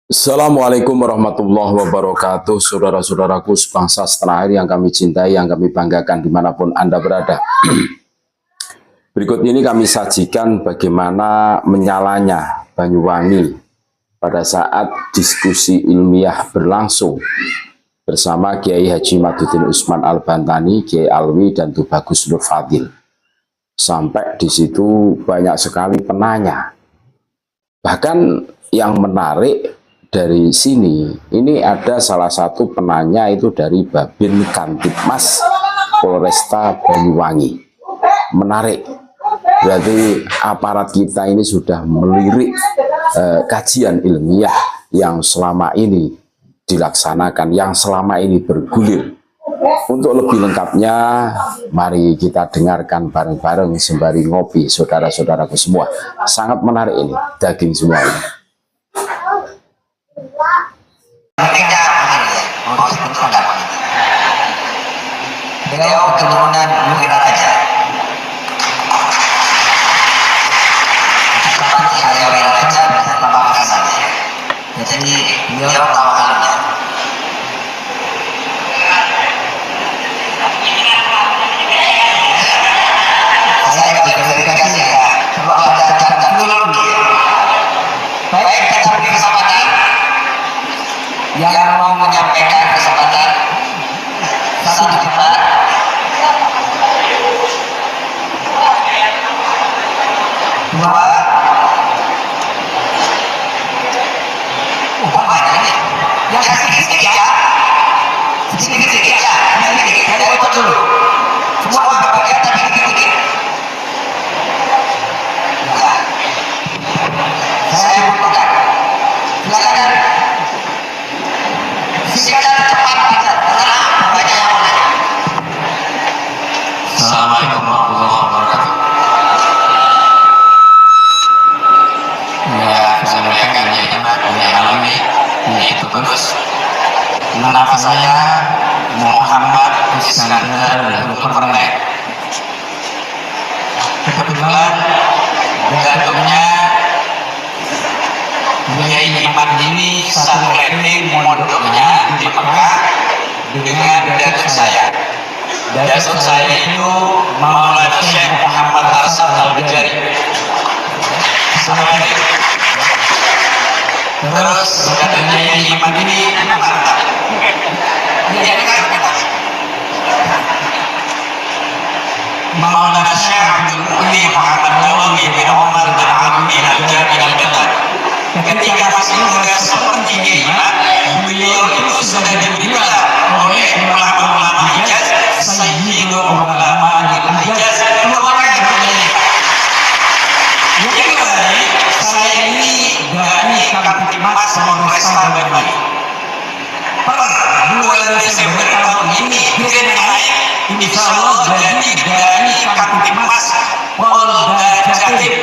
Assalamualaikum warahmatullahi wabarakatuh. Saudara-saudaraku sebangsa setanah air yang kami cintai, yang kami banggakan dimanapun Anda berada. Berikut ini kami sajikan bagaimana menyalanya Banyuwangi pada saat diskusi ilmiah berlangsung bersama Kiai Haji Maduddin Usman Al-Bantani, Kiai Alwi, dan Tubagus Nur Fadil. Sampai di situ banyak sekali penanya. Bahkan yang menarik dari sini, ini ada salah satu penanya itu dari Babin Kantipmas Polresta Banyuwangi. Menarik, berarti aparat kita ini sudah melirik kajian ilmiah yang selama ini dilaksanakan, yang selama ini bergulir. Untuk lebih lengkapnya, mari kita dengarkan bareng-bareng sembari ngopi, saudara-saudaraku semua. Sangat menarik ini, daging semua ini. Beliau keturunan Mughirah Raja. Seperti saya Raja beserta Hasan. Jadi beliau tawakalnya. Saya berverifikasi ya, perlu ada catatan dulu. Baik, kita beri kesempatan yang mau menyampaikan kesempatan satu di depan. Dua. Oh, banyak ini. Yang sedikit ya. Sedikit ya. Sedikit. Dari foto dulu. Semua berbagian tapi sedikit. Ya. Saya butuhkan. Silakan. Singkat cepat bisa. Karena banyak yang mau. Assalamualaikum warahmatullahi wabarakatuh. Nama saya Muhammad Iskandar Zulkarnain. Kebetulan datuknya Kiai Imam ini satu landing mondoknya di Mekah dengan datuk saya. Datuk saya itu Maulana Syekh Muhammad Arsyad Al-Bajali. Terus katanya Imam ini mantap. Dia kata Maulana Syekh Abdul Mu'li Muhammad Nawawi bin Umar bin Abi Al-Jami Al-Batar. Ketika masih muda seperti Imam, beliau itu sudah dibilang oleh ulama-ulama Hijaz, Sayyidul Ulama Hijaz, orang yang bernyanyi. Yang lain, saya ini dari Kantipmas Polresta Banyuwangi. Per bulan Desember tahun ini, dengan naik, insya Allah jadi dari Kantipmas Polda Jatim.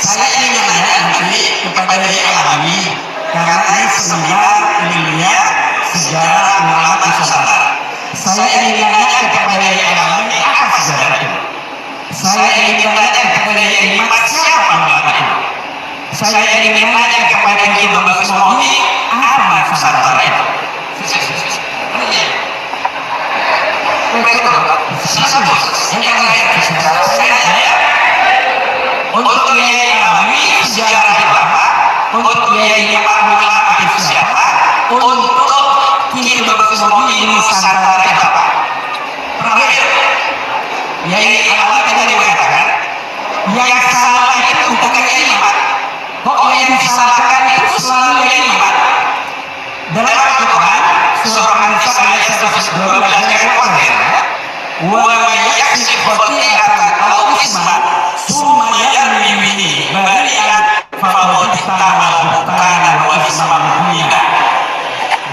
Saya ingin menanya nanti kepada Kiai Alwi, karena ini seminar ilmiah sejarah ulama Nusantara. Saya ingin menanya kepada Kiai Alwi, apa sejarah itu? Saya ingin menanya kepada Kiai Imam, siapa ulama itu? Saya ingin menanya kepada Kiai Bagus Mauli, apa Nusantara itu? Untuk Kiai Alwi sejarah itu apa? Untuk Kiai Imam ulama itu siapa? Untuk Kiai Bagus Mauli Nusantara itu apa? Terakhir, Kiai Alwi tadi mengatakan yang salah itu bukan Kiai Imam. Kok yang disalahkan itu selalu Kiai Imam? Dalam Al-Quran surah An-Nisa ayat 112 ayat 4, wa yaksib khati'atan aw isman summa yarmi bihi bari'an faqad ihtara buhtanan wa isman mubina.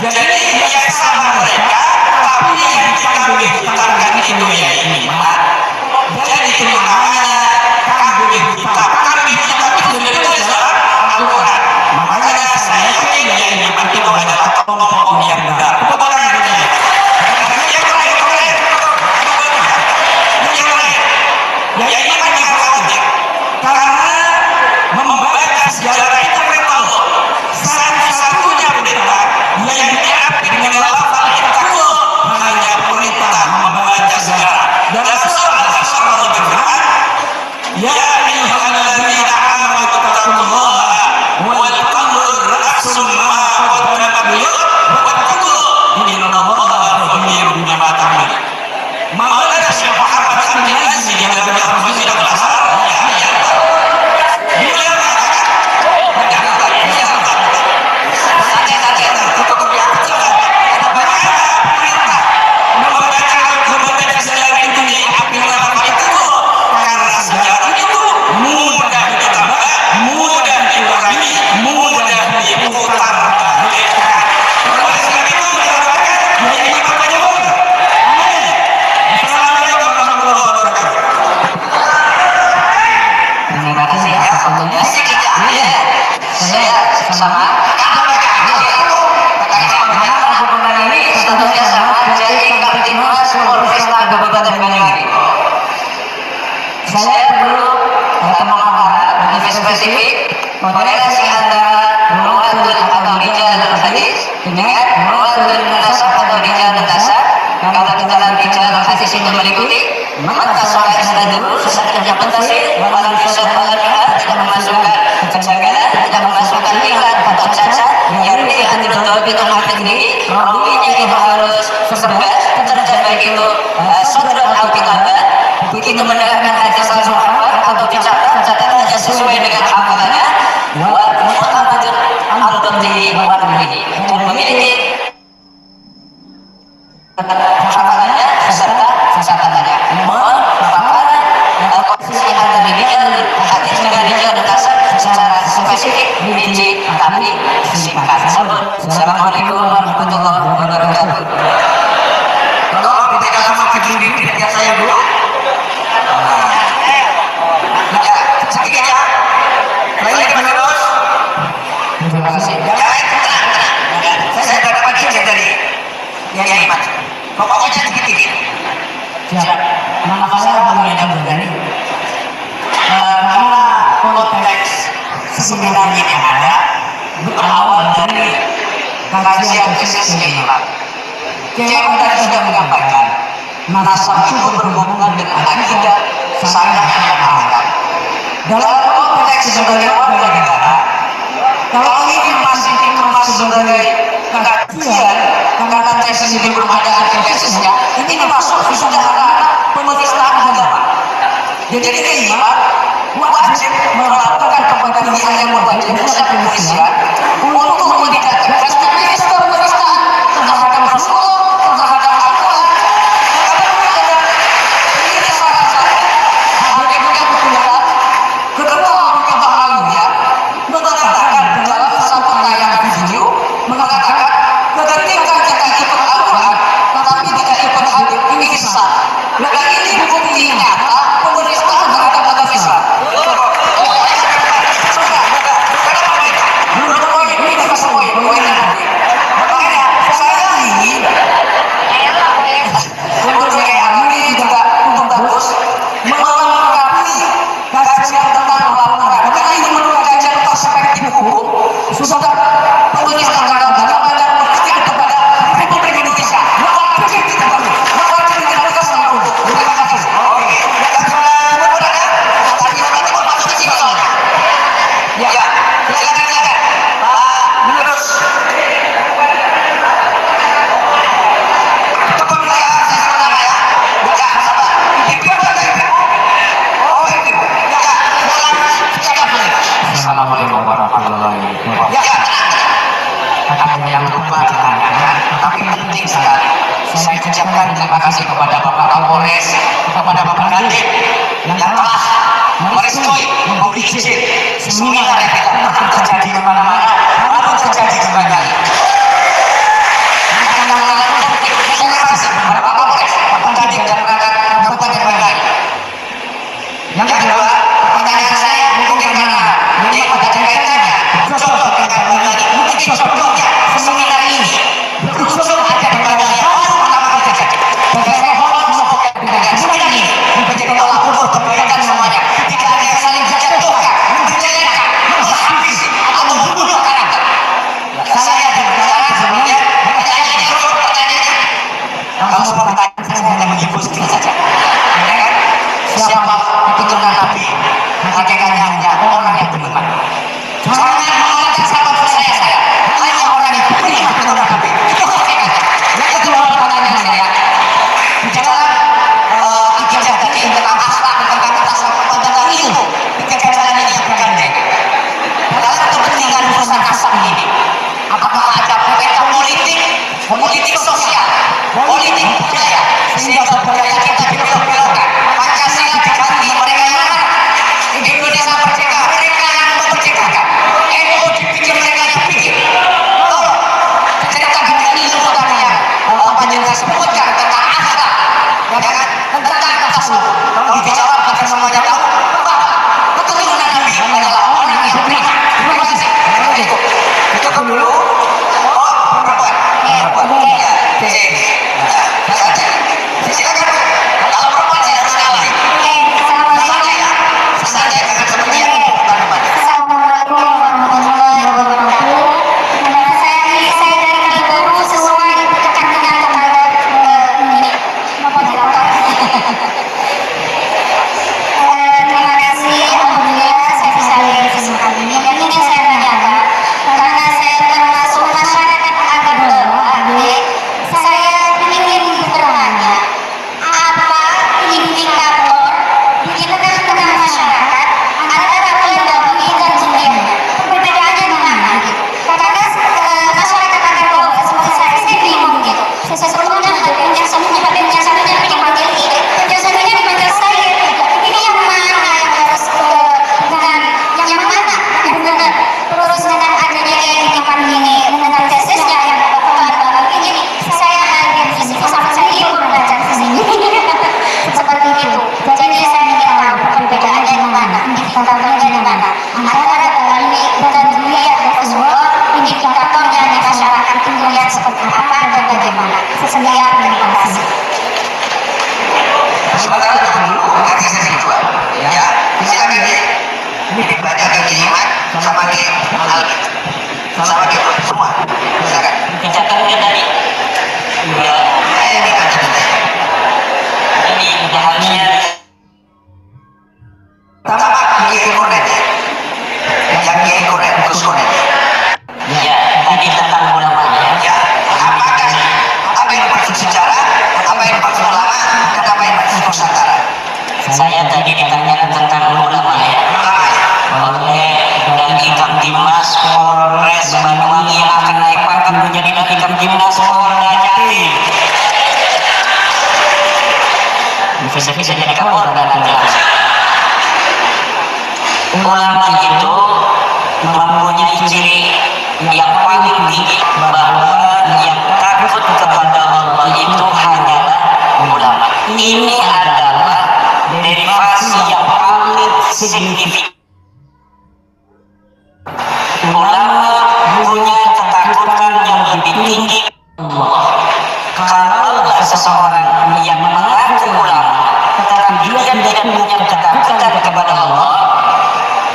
Jadi yang salah mereka, tapi yang dikandung dibutakan itu Kiai Imam. Jadi itu maknanya kandung dibutakan. Kandung dibutakan itu dari dalam Al-Quran. Makanya saya Kiai Imam itu adalah tokoh yang benar. Kebetulan dunia. Yang lain. Yang Imam yang khawatir. saya sama ini statusnya sama jadi Kaptimnas Polresta Kabupaten Banyuwangi. Saya perlu teman-teman lebih spesifik korelasi antara ruwatun atau rijal dan hadis dengan ruwatun nasab atau rijal dan nasab. Kalau kita dalam rijal dan hadis itu meliputi maka soal dulu sesuatu pentasir walau disebut tidak memasukkan kejanggalan, tidak memasukkan ilat atau cacat yang diatur itu sendiri rawinya itu harus sebab terjadi baik itu sodron atau kitabat begitu mendengarkan hadis al-Muhammad atau dicatat catatannya sesuai dengan amalannya wa mu'tamadun antum di ini dan memiliki hafalannya beserta catatannya. Mohon paparan posisi antara rijal hadis dengan rijal dan nasab secara spesifik rinci tapi singkat. Assalamualaikum warahmatullahi wabarakatuh. Tolong dipegang sama kecil ini biar saya dulu. Ya, sedikit ya. Baik menerus. Terima kasih. Ya, tenang. Saya dapat izin dari Kiai Mas. Pokoknya sedikit-sedikit. Siap. Nama saya Bang Yadam Bugani. Karena konteks seminar yang ada berawal dari kajian khusus Kiai. Kiai tadi sudah menyampaikan nasab itu berhubungan dengan akidah saya yang ada. Dalam konteks sebagai warga negara, kalau ini masih dikemas sebagai kajian karena tesis ini belum ada tesisnya, ini masuk sudah penistaan agama. Jadi imam wajib melakukan kepentingan yang wajib kepolisian untuk meningkatkan respektivitas penistaan terhadap Rasulullah, terhadap Al-Quran. Ini salah satu hadirnya kebenaran kedua kebahagia mengatakan dalam satu tayangan video mengatakan ketika kita ikut Al-Quran tetapi tidak ikut hadis ini sesat. Nah ini bukti nyata penistaan terhadap agama Islam. Sudah penulis tanggal dalam dan mesti kepada Republik Indonesia. Maka kita perlu, maka kita selalu. Terima kasih. Oke. Tadi kita masuk ke soal. Ya. Silakan. Lurus. Cepat ya, saya ya. Ya, sabar. Itu apa? Oh, itu. Ya. Assalamualaikum warahmatullahi wabarakatuh. Ya, ada yang lupa ditanyakan, tapi penting sekali. Saya ucapkan terima kasih kepada Bapak Kapolres, kepada Bapak Dandim yang telah merestui, memberi izin seminar yang tidak pernah terjadi di mana-mana, lalu terjadi di Banyuwangi. Terima kasih kepada Bapak Kapolres, Bapak Dandim dan Kabupaten Banyuwangi. Yang kedua, pertanyaan saya mungkin karena ini ada kaitannya contoh mungkin contohnya seminar ini berusul ada di Banyuwangi pertama terjadi bagaimana dengan seminar ini menjadi Allah berkaitan semuanya tidak ada yang saling menjatuhkan menjelekkan menghabisi atau membunuh karakter. Saya berbicara sebenarnya pertanyaannya langsung pertanyaan saya hanya menghibur sedikit saja. Siapa keturunan Nabi hakikatnya hanya orang yang beriman. Jangan mengatakan siapa saya hanya orang yang beriman keturunan Nabi. Itu hakikatnya. Yang kedua pertanyaan saya di dalam akidah tadi tentang akhlak tentang tasawuf tentang ilmu ketika jalan ini bergandeng dalam kepentingan urusan asal ini. Apakah ada politik sosial, politik budaya sehingga budaya kita dibelok-belokkan. Pancasila diganti mereka yang mana? Indonesia merdeka mereka yang memerdekakan. NU dibikin mereka yang bikin. Tolong ceritakan dengan ilmu tadi yang panjenengan sebutkan tentang akhlak, ya kan? Tentang tasawuf. Kalau dijawab agar semuanya tahu bahwa keturunan Nabi adalah orang yang beriman. Terima kasih. indikatornya gimana? Antara dalami dan dunia tersebut, indikatornya di masyarakat itu melihat seperti apa dan bagaimana. Sekian, terima kasih. Sementara dulu nanti sesi kedua, ya silakan ya. Ini dibaca ke Kimat sama ke Albi, sama ke semua. Silakan. Catatnya tadi. Ya, Saya ini kan cerita. ini harusnya Pertama Kiai Konet ya, yang Kiai Konet, Gus Konet. ya tadi tentang ulamanya. Ya, apa yang dimaksud sejarah, apa yang dimaksud ulama, dan apa yang dimaksud Nusantara. Saya tadi ditanyakan tentang ulama ya. Ulama ya. Oleh dari Kamtimas Polres Banyuwangi yang akan naik pangkat menjadi dari Kamtimas Polda Jatim. Bisa jadi Kapolda nanti. Ulama itu mempunyai ciri yang paling tinggi bahwa yang takut kepada Allah itu hanyalah ulama. Ini adalah derivasi yang paling signifikan. Ulama punya ketakutan yang lebih tinggi Allah. Kalau seseorang yang mengaku ulama tetapi dia tidak punya ketakutan kepada Allah,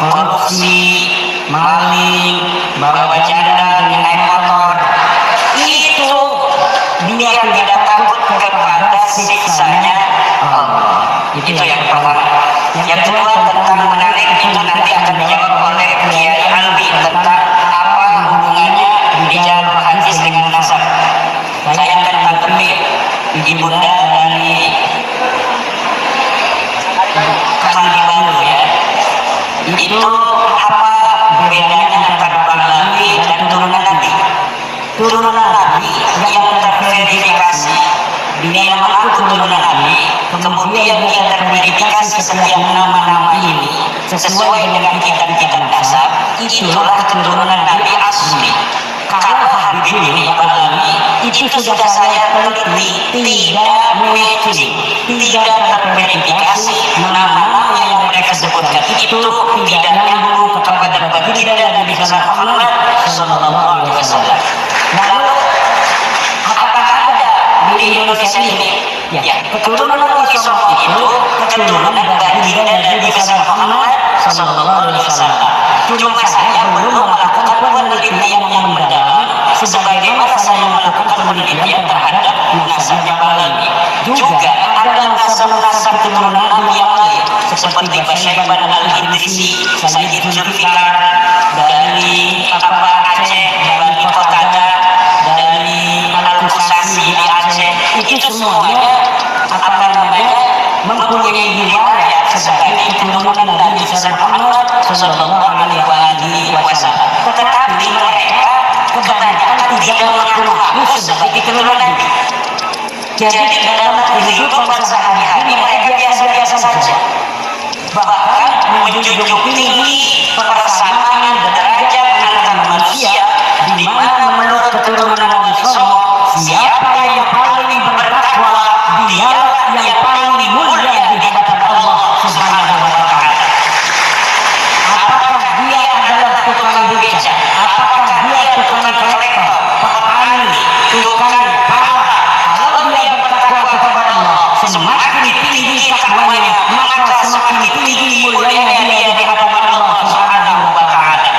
korupsi, maling, bawa janda dengan naik motor, itu dia tidak takut kepada siksanya Allah. Itu yang pertama. Yang kedua tentang menarik itu nanti akan dijawab oleh Kiai Albi tentang apa hubungannya di jalur hadis dengan nasab. Saya akan tanggapi ibunda dari Kalimantan ya. Itu apa bedanya antara para nabi dan turunan nabi? Turunan nabi yang terverifikasi dia mengaku turunan nabi, kemudian dia terverifikasi setiap nama-nama ini sesuai dengan kitab-kitab nasab, itulah keturunan nabi asli. Kalau Habib ini para nabi itu sudah saya teliti, tidak matching, tidak terverifikasi, nama-nama yang mereka sebutkan itu tidak nyambung kepada baginda Nabi Muhammad Sallallahu Alaihi Wasallam. Lalu apakah ada di Indonesia ini? Ya, keturunan Islam itu keturunan baginda Nabi Muhammad Sallallahu Alaihi Wasallam. Cuma saya belum melakukan penelitian yang mendalam sebagaimana saya melakukan penelitian terhadap nasabnya para nabi. Juga ada nasab-nasab keturunan nabi yang lain seperti Basyaiban al-Idrisi, Sayyid Zulfikar dari Aceh, dari Kotada, dari Al-Kusasi di Aceh. Itu semuanya mempunyai riwayat sebagai keturunan Nabi Muhammad Sallallahu Alaihi Wasallam. Tetapi mereka kebanyakan tidak mengaku sebagai keturunan Nabi. Jadi dalam kehidupan sehari-hari mereka biasa-biasa saja. Bahkan menjunjung tinggi persamaan derajat antar manusia, di mana menurut keturunan Nabi SAW, siapa yang paling bertakwa, dialah yang paling mulia di hadapan Allah Subhanahu wa Ta'ala. Apakah dia adalah tukang beca? Apakah dia tukang kolektor, petani, tukang pala? Kalau dia bertakwa kepada Allah, semakin tinggi takwanya, maka semakin tinggi mulianya dia di hadapan Allah Subhanahu wa Ta'ala.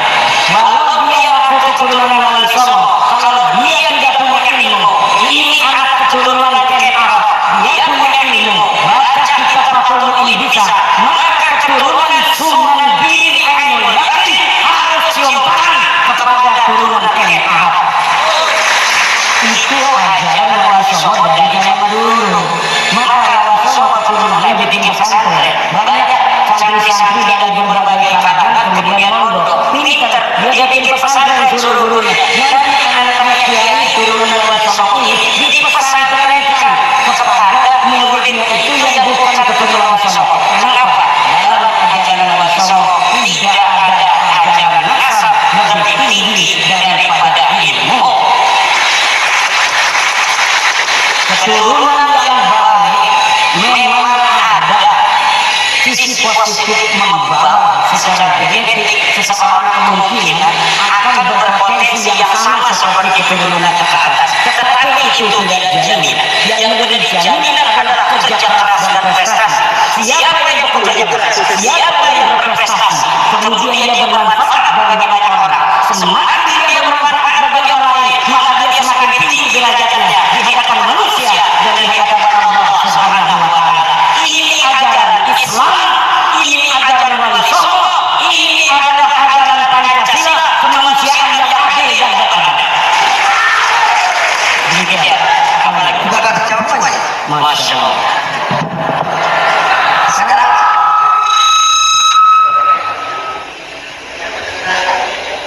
Walau dia mengaku keturunan Nabi SAW, kalau dia tidak punya ilmu, ini anak keturunan Ken Arab, dia punya ilmu, baca kitab Fathul ini bisa, maka keturunan Sunan bin Ainul Yakin harus cium tangan kepada keturunan Ken Arab. Itu ajaran Rasulullah dari zaman dulu. Maka Rasulullah keturunannya bikin pesantren. Banyak santri-santri dari berbagai kalangan kemudian mondok. Pinter, dia bikin pesantren suruh gurunya. Nanti anak-anak kiai turunan Rasulullah ini dipesantrenkan kepada muridnya itu yang bukan keturunan Rasulullah. Kenapa? Dalam ajaran Rasulullah tidak ada ajaran nasab lebih tinggi daripada ilmu. Keturunan yang baik memang ada sisi positif membawa, seseorang kemungkinan akan berpotensi yang sama seperti penurunan ke atas. Tetapi itu tidak dijamin. Yang menjadi jaminan adalah kerja keras dan prestasi. Siapa yang bekerja keras, siapa yang berprestasi, kemudian dia bermanfaat bagi banyak orang. Semakin dia bermanfaat bagi orang lain, maka dia semakin tinggi derajatnya di hadapan manusia dan di hadapan Allah Subhanahu wa Ta'ala. Ini ajaran Islam, ini ajaran Nabi Sallallahu, ini adalah ajaran Pancasila, kemanusiaan yang adil dan beradab. Demikian. Kita akan jawab saja. Masya Allah. Sekarang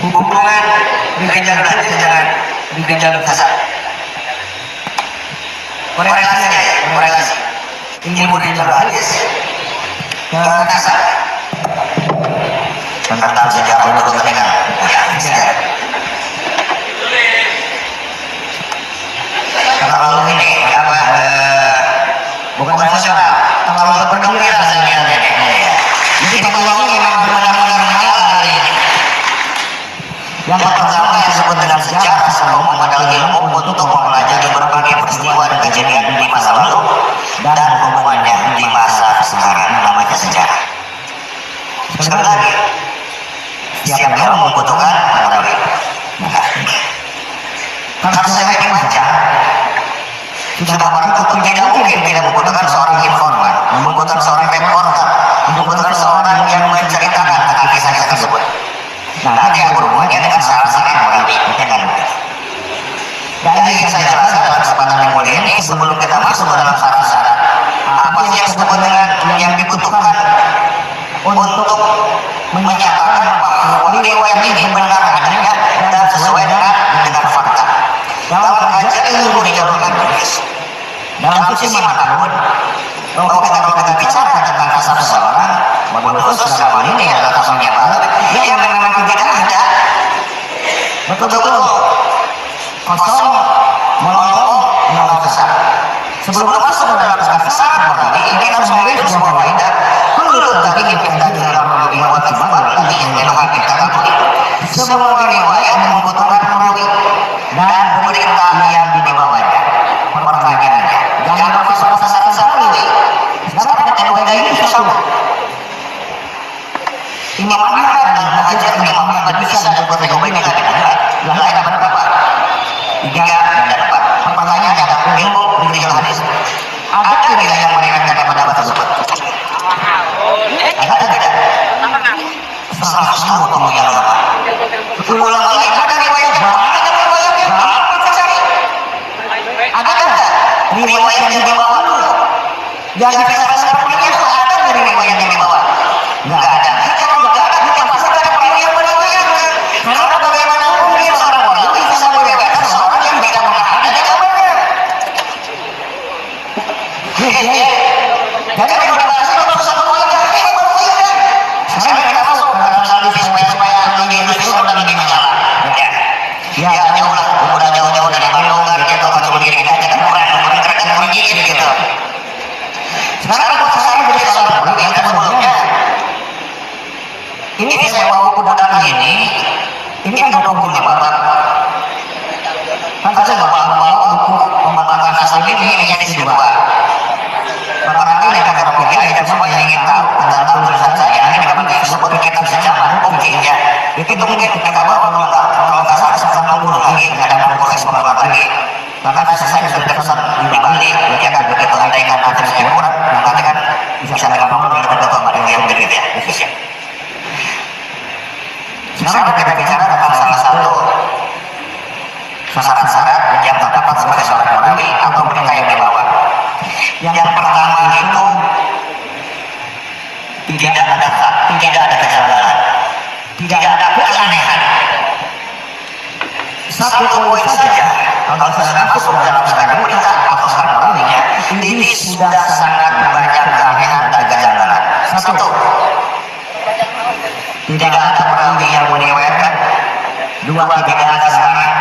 hubungan Rijal Hadis dengan Rijal Hasan. Korelasi ilmu Rijal Hadis ke Hasan tentang sejarah untuk kepentingan. Kalau ini apa bukan nasional, kalau bergembira rasanya. Jadi Banyuwangi memang benar-benar mengalah hari ini. Yang pertama disebut dengan sejarah selalu adalah ilmu untuk mempelajari berbagai peristiwa dan kejadian di masa lalu dan hubungannya di masa sekarang, namanya sejarah. Sekali lagi, setiap yang membutuhkan mengetahui. Kalau saya baca, sudah barang tentu tidak mungkin tidak membutuhkan seorang informan, membutuhkan seorang reporter, membutuhkan seorang yang menceritakan tentang kisah tersebut. Nah, yang berhubungannya dengan syarat-syarat yang mulia. Jadi saya jelaskan dalam kesempatan yang mulia ini sebelum kita masuk ke dalam syarat-syarat. Apa sih yang disebut dengan yang dibutuhkan untuk menyatakan bahwa riwayat ini benar adanya dan sesuai dengan fakta. Dalam kajian ilmu Rijal Hadis, dalam sisi manapun, kalau kita bicara tentang kisah seseorang, khusus dalam hal ini adalah kasusnya yang memang tidak ada, betul-betul kosong, melongo, nol besar. Sebelum masuk ke dalam besar, ini harus memiliki sebuah kaidah. Perlu tadi kita dalam riwayat sebagai ini yang kita ketahui. Semua riwayat membutuhkan perawi dan berita yang dibawanya. Pertanyaannya, jangan masuk ke satu-satu. Sekarang kaidah ini satu. Imam Ahmad dan Hajar Imam Ahmad bisa dapat rekomendasi yang ada berapa? 3 dan 4. Pertanyaannya ada ilmu Rijal Hadis. Ada tidak yang mereka pendapat tersebut? Ada tidak? Salah satu kamu yang apa? Ulang lagi ada riwayat banyak riwayatnya banyak cari. Ada tidak riwayat yang dibawa dulu? Yang dikatakan sepertinya ada riwayat yang dibawa? Enggak ada. Karena bagaimanapun dia seorang wali bisa meriwayatkan seorang yang tidak mengatakan ada jawabannya. Jadi rekomendasi untuk satu wali yang sekarang kita masuk ke dalam hadis supaya ini dan ini masalah. Ya, udah jauh-jauh dari Bandung gitu atau begini kita kurang kerja gitu. Sekarang kita menjadi seorang wali yang sebelumnya. Ini saya bawa buku datang ini kan 25 bab. Kan saya bawa buku pembahasan asal ini hanya di 2. Barangkali ada berpikir ada semua yang ingin tahu tentang tulisan saya ini memang disebut kitab sejarah hukum ya. Itu mungkin kita bawa kalau nggak salah 90 lagi ada buku responden lagi. Karena saya sudah pesan di Bali, ya kan begitu ada yang ada sekian nanti kan bisa dengan nomor yang betul yang begitu ya. Sekarang kita bicara tentang salah satu syarat-syarat yang terdapat sebagai seorang wali atau berita yang dibawa. Yang pertama itu tidak ada kejanggalan, tidak ada keanehan. Satu poin saja kalau sudah masuk dalam sebagai berita atau seorang walinya, ini sudah sangat banyak keanehan dan kejanggalan. Satu, tidak ada perawi yang meriwayatkan. 2, tidak ada kesaksian.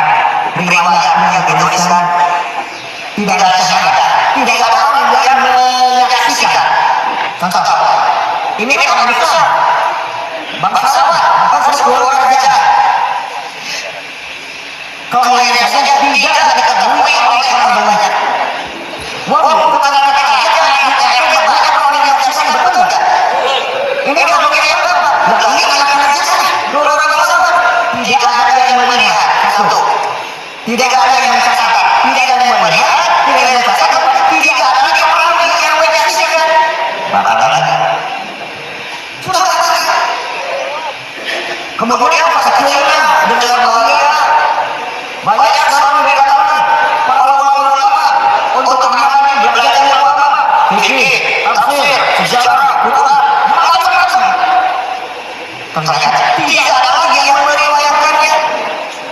Riwayatnya yang dituliskan tidak ada syahadat, tidak ada orang yang menyaksikan. Contoh, ini orang besar, bangsawan, Kemudian masa kecilnya dengan bahagia banyak sekarang dikatakan para ulama untuk mengalami belajar agama, fikih, tafsir, sejarah, Quran, macam-macam. Ternyata tidak ada lagi yang meriwayatkannya,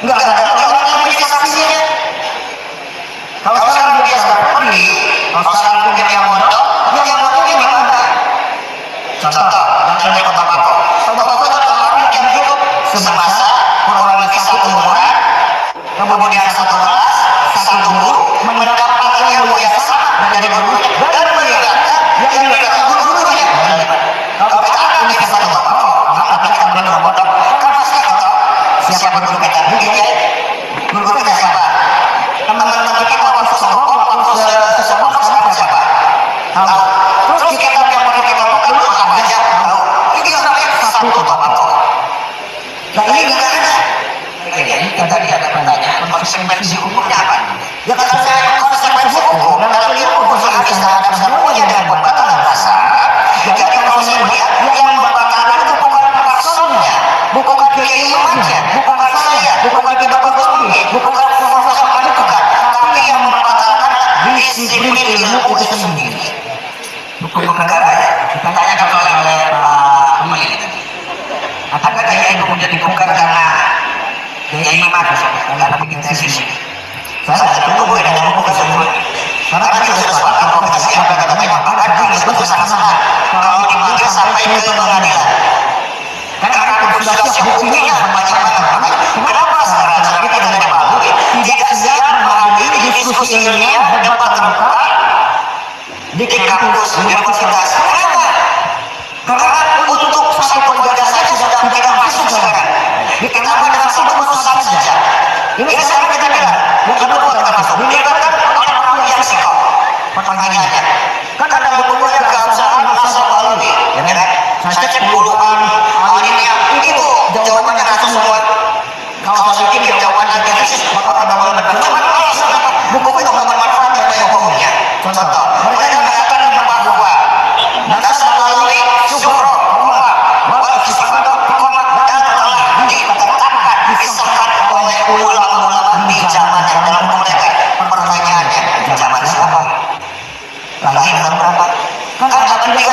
nggak ada orang yang bisa saksinya. Kalau sekarang biasa pergi, kalau sekarang punya yang mondok gimana? Contoh, dari tembakau. Tembakau adalah orang yang hidup semasa kurang lebih satu umuran, kemudian satu kelas, satu guru, mendapatkan ilmu yang sama dari guru dan melihatkan yang dilihat guru-gurunya. Kalau kita ini satu tembakau, maka kita akan mondok. Kan pasti tahu siapa guru kita. Guru kita siapa? Teman-teman kita waktu sesombong, waktu sesombong sekarang siapa? Tahu. Terus kita yang mau kita ngomong dulu akan aja tahu. Ini sampai satu tembakau. Nah ini gimana? Ini tadi ada pertanyaan konsekuensi hukumnya apa? Ya kalau saya konsekuensi hukum, dalam ilmu hadis terhadap semuanya dengan pembatalan rasa. Jadi kalau saya melihat yang membatalkan itu bukan personnya, bukan keimamannya, bukan saya, bukan kita berdoa, bukan tapi yang membatalkan disiplin ilmu itu sendiri. Hukum negara ya. Ditanya kalau oleh Pak Pemilih tadi. Apakah dia itu kemudian dibongkar karena gaya iman karena bikin tesis? Saya tidak tunggu dengan hukum tersebut. Karena kita sudah sepakat kalau kita siap katanya maka kita sudah sangat kalau dipanggil sampai ke pengadilan. Karena kita sudah siap buktinya macam-macam. Kenapa sekarang kita dengan baru tidak siap menghadiri diskusi ilmiah debat terbuka di kampus universitas? Kenapa? Karena untuk satu penjara saja sudah tidak masuk sekarang. Di tengah generasi perusahaan saja. Ini sekarang kita dengar. Yang kedua kita masuk. Dilibatkan orang-orang yang psikop. Pertanyaannya, kan ada bukunya keabsahan masa lalu, ya kan? Saya cek puluhan, ini itu jawabannya langsung semua. Kalau saya bikin jawabannya tesis, maka ada orang berkembang. Buku itu bermanfaat dari hukumnya. Contoh, mereka mengatakan bahwa dasar melalui syukur, dan telah dikatakan disahkan oleh ulama-ulama di zaman yang dalam mereka. Pertanyaannya, zaman siapa? Lagi zaman berapa? Kan ada 314.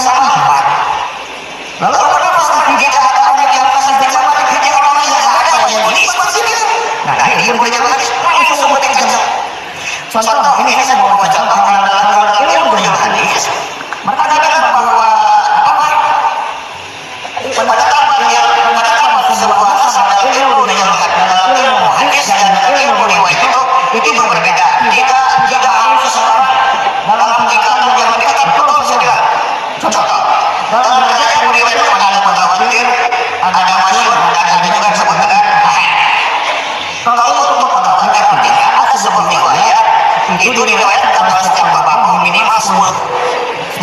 Lalu kenapa tidak ada orang yang kasih zaman tidak orang yang ada yang ini seperti ini? Nah ini punya hadis langsung sebutin contoh. Contoh ini saya mau baca contoh dalam ilmu punya hadis. Mereka katakan bahwa apa? Pendapat sebuah masalah ilmu punya hadis dan ilmu riwayat itu berbeda. Tidak harus seseorang dalam tingkatan yang mereka betul saja. Contoh, dalam belajar ilmu riwayat itu ada mutawatir, ada masyhur, ada juga disebut dengan ahad. Kalau untuk mutawatir artinya ada sebuah riwayat itu riwayat dalam setiap bab minimal 10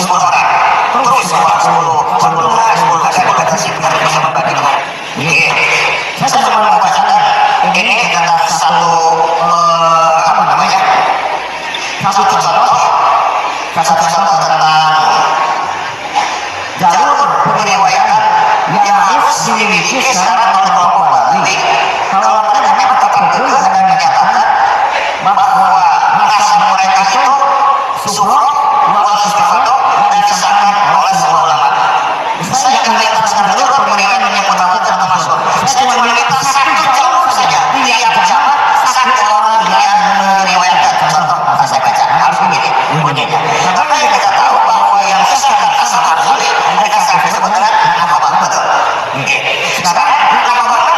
orang. Terus 10 kata kita bisa membagi dengan. Saya sudah membacakan ini adalah satu apa namanya? Satu contoh tentang jalur periwayatan yang harus dimiliki secara kontrol. Kalau mereka tetap betul dan menyatakan bahwa nasab mereka itu suhur, dan disahkan oleh semua ulama. Saya akan lihat jalur periwayatan yang mutawatir dan masyhur. Saya cuma melihat satu jalur saja. Tiap zaman satu orang yang meriwayatkan. Contoh, saya baca harus begini bunyinya. Karena kita tahu bahwa yang sekarang asal asli mereka sebut dengan apa betul. Sekarang nama mana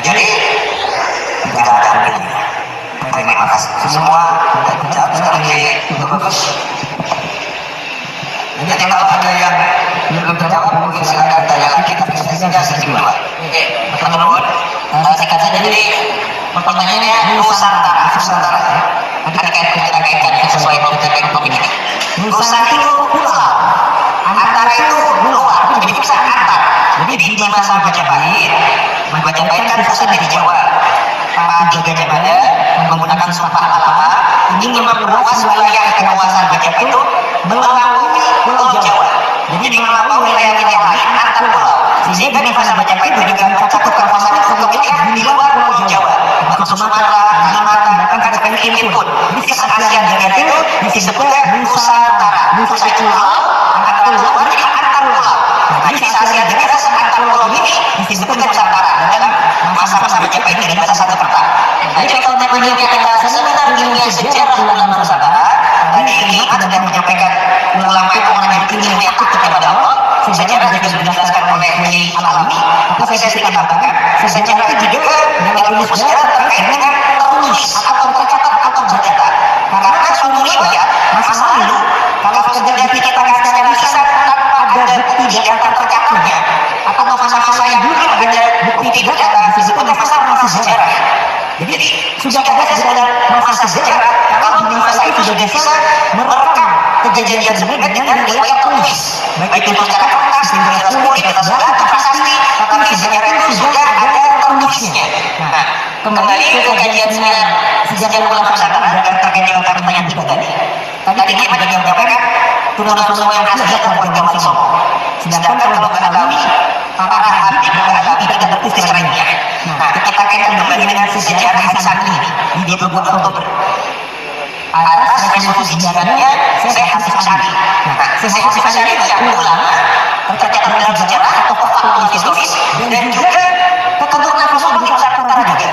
Jadi tidak ada pilihan. Terima kasih semua. Jawab sekali bagus. Jadi kalau ada yang belum jawab mungkin silakan tanya lagi, tapi saya setuju. Oke, teman-teman, singkat saja. Jadi pertanyaannya Nusantara. Nanti kita kaitkan sesuai topik ini. Nusantara itu pulau, antara itu luar, jadi bisa antar. Jadi di masa Majapahit kan pusat di Jawa. Pak Gajah menggunakan sumpah Al-Fatihah ingin memperluas wilayah kekuasaan Majapahit itu melalui Pulau Jawa. Jadi melalui wilayah lain antar pulau. Sehingga di masa Majapahit juga mencakup kekuasaan untuk wilayah di luar Pulau Jawa, termasuk Sumatera, Kalimantan, bahkan sampai Filipina pun. Jadi se-Asia Tenggara itu disebutnya Nusantara. Nusa itu pulau, antar pulau, jadi antar pulau. Jadi se-Asia Tenggara antar pulau ini disebutnya Nusantara dalam masa-masa Majapahit dari masa satu pertama. Jadi kalau namanya kita seminar ilmiah sejarah ulama Nusantara, tadi ini ada yang menyampaikan ulama itu orang yang ilmiah kepada Allah. Sejarah juga dijelaskan oleh Kiai Alami, tapi saya sedikit tambahkan, sejarah itu juga yang ilmu sejarah terkait dengan tertulis atau tercatat atau tercatat. Karena sungguh riwayat masa lalu kalau sekedar kita secara lisan tanpa ada bukti data tercatatnya, atau masa-masa yang dulu ada bukti data disebut masa sejarah. Jadi sudah ada sejarah masa sejarah kalau di masa itu sudah bisa merekam kejadian tersebut dengan riwayat tulis, baik itu secara kertas, kertas kulit, kertas batu, kertas asli, tapi sejarah itu sudah ada tertulisnya. Nah, kembali ke kajian sejarah ulama Nusantara dan terkait dengan pertanyaan kita tadi. Tadi kita sudah menyampaikan turunan-turunan yang asli adalah warga Muslim. Sedangkan kalau Al-Alawi, para Habib tidak terbukti secara ilmiah. Nah, kita kaitkan kembali dengan sejarah hari Sabtu ini di 22 Oktober. Atas resolusi sejarahnya saya Hafiz Asy'ari. Nah, saya Hafiz Asy'ari itu ulama tercatat dalam sejarah atau fakta historis dan juga keturunan Rasul di Nusantara juga.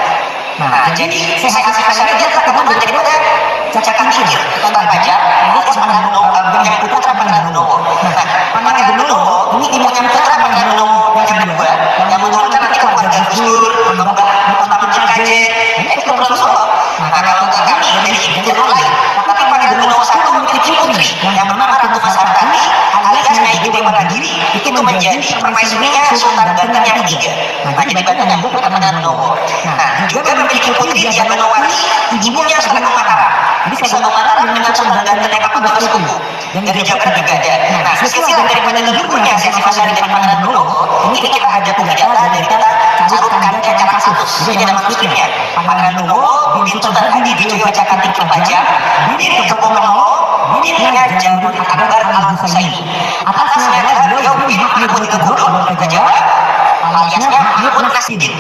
Nah, jadi saya Hafiz Asy'ari dia terkenal daripada cacakan kecil, Pangeran Pajar, alias Pangeran Gunowo, yang putra Pangeran Gunowo. Nah, Pangeran Gunowo ini ibunya putra Pangeran Gunowo yang kedua, yang menurunkan nanti keluarga Gusdur, Bapak Kajet, ini itu Rasulullah. Nah, kalau kami dari jalur lain, tapi Pangeran Gunowo satu memiliki putri yang bernama Ratu Masartani alias Nyai Gede Mandiri, itu menjadi permaisurinya Sultan Banten yang ketiga. Nah, jadi Banten yang bukan Pangeran Gunowo. Nah, juga memiliki putri dia Banowati, ibunya Sunan Mataram. Jadi Sunan Mataram dengan Sultan Banten yang aku bakal tunggu. Dan dari Jawa juga ada. Nah, silsilah daripada leluhurnya saya Hafiz dari Pangeran Gunowo, ini kita ada tiga data dari kata Carut Kanda Cara Kasus. Jadi nama muslimnya Pangeran Gunowo bin Sultan Hadi Dewi Wacakan Tingkir Pajak, bin Kepomono, bin Jambul Akbar Al-Husaini. Atasnya adalah beliau bin Mahmud Gubernur Pulau Jawa, aliasnya Mahmud Nasidin.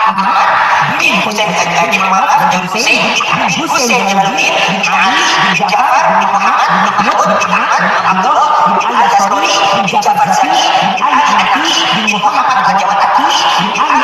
Ahmad bin Husain Haji Muhammad bin Husain bin Husain Jalaluddin bin Ali bin Ja'far bin Muhammad bin Mahmud bin Ahmad bin Abdullah bin Al-Asrori bin Ja'far Sani bin Ali Aki bin Muhammad bin Jawad Aki bin Ali